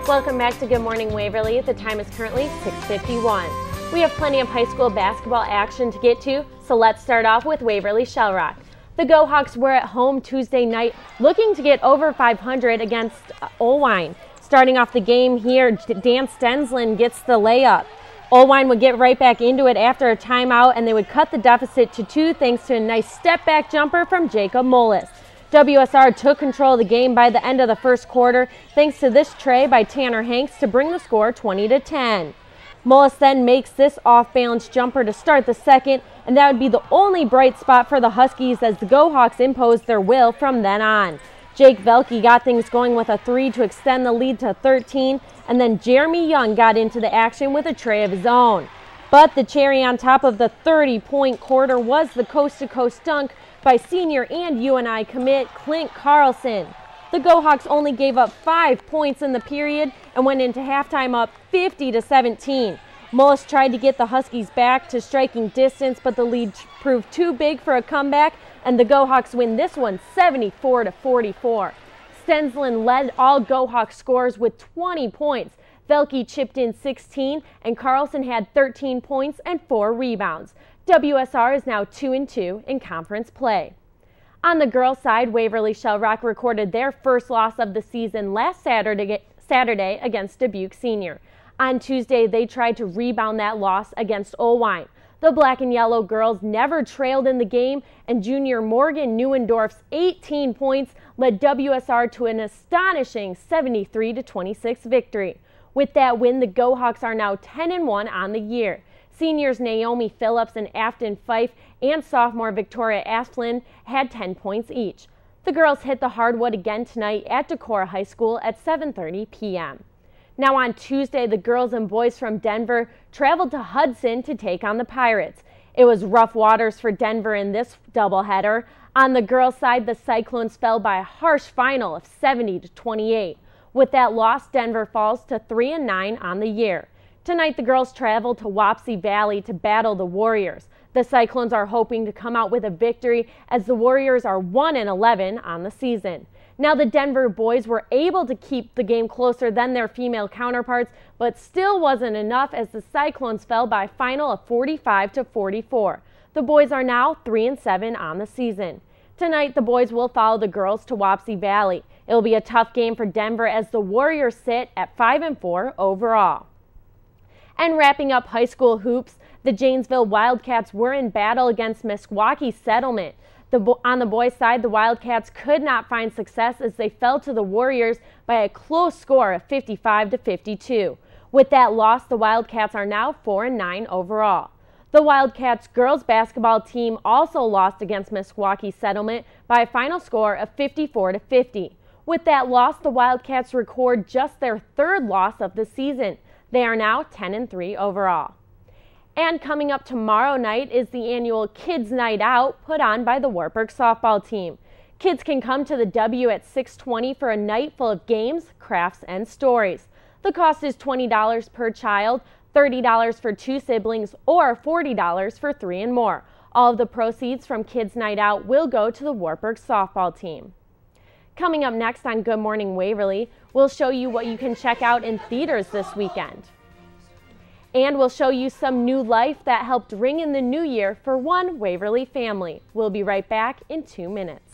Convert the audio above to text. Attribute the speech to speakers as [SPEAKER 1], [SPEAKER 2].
[SPEAKER 1] Welcome back to Good Morning Waverly. The time is currently 6:51. We have plenty of high school basketball action to get to, so let's start off with Waverly Shell Rock. The Go Hawks were at home Tuesday night looking to get over 500 against Olwine. Starting off the game here, Dan Stenslin gets the layup. Olwine would get right back into it after a timeout, and they would cut the deficit to 2 thanks to a nice step-back jumper from Jacob Mullis. WSR took control of the game by the end of the first quarter thanks to this tray by Tanner Hanks to bring the score 20-10. Mullis then makes this off-balance jumper to start the second, and that would be the only bright spot for the Huskies as the Go Hawks imposed their will from then on. Jake Velke got things going with a 3 to extend the lead to 13, and then Jeremy Young got into the action with a tray of his own. But the cherry on top of the 30-point quarter was the coast-to-coast dunk by senior and UNI commit Clint Carlson. The Go Hawks only gave up 5 points in the period and went into halftime up 50-17. Mullis tried to get the Huskies back to striking distance, but the lead proved too big for a comeback, and the Go Hawks win this one 74-44. Stenslin led all Go Hawks scorers with 20 points. Velke chipped in 16, and Carlson had 13 points and 4 rebounds. WSR is now 2-2 in conference play. On the girls' side, Waverly Shell Rock recorded their first loss of the season last Saturday against Dubuque Senior. On Tuesday, they tried to rebound that loss against Olwine. The black and yellow girls never trailed in the game, and junior Morgan Neuendorf's 18 points led WSR to an astonishing 73-26 victory. With that win, the Go Hawks are now 10-1 on the year. Seniors Naomi Phillips and Afton Fife and sophomore Victoria Asplin had 10 points each. The girls hit the hardwood again tonight at Decorah High School at 7:30 p.m. Now on Tuesday, the girls and boys from Denver traveled to Hudson to take on the Pirates. It was rough waters for Denver in this doubleheader. On the girls' side, the Cyclones fell by a harsh final of 70-28. With that loss, Denver falls to 3-9 on the year. Tonight, the girls travel to Wapsie Valley to battle the Warriors. The Cyclones are hoping to come out with a victory as the Warriors are 1-11 on the season. Now, the Denver boys were able to keep the game closer than their female counterparts, but still wasn't enough as the Cyclones fell by a final of 45-44. The boys are now 3-7 on the season. Tonight, the boys will follow the girls to Wapsie Valley. It will be a tough game for Denver as the Warriors sit at 5-4 overall. And wrapping up high school hoops, the Janesville Wildcats were in battle against Meskwaki Settlement. On the boys' side, the Wildcats could not find success as they fell to the Warriors by a close score of 55-52. With that loss, the Wildcats are now 4-9 overall. The Wildcats girls basketball team also lost against Meskwaki Settlement by a final score of 54-50. With that loss, the Wildcats record just their 3rd loss of the season. They are now 10-3 overall. And coming up tomorrow night is the annual Kids Night Out put on by the Wartburg softball team. Kids can come to the W at 6:20 for a night full of games, crafts, and stories. The cost is $20 per child, $30 for 2 siblings, or $40 for 3 and more. All of the proceeds from Kids Night Out will go to the Wartburg softball team. Coming up next on Good Morning Waverly, we'll show you what you can check out in theaters this weekend. And we'll show you some new life that helped ring in the new year for one Waverly family. We'll be right back in 2 minutes.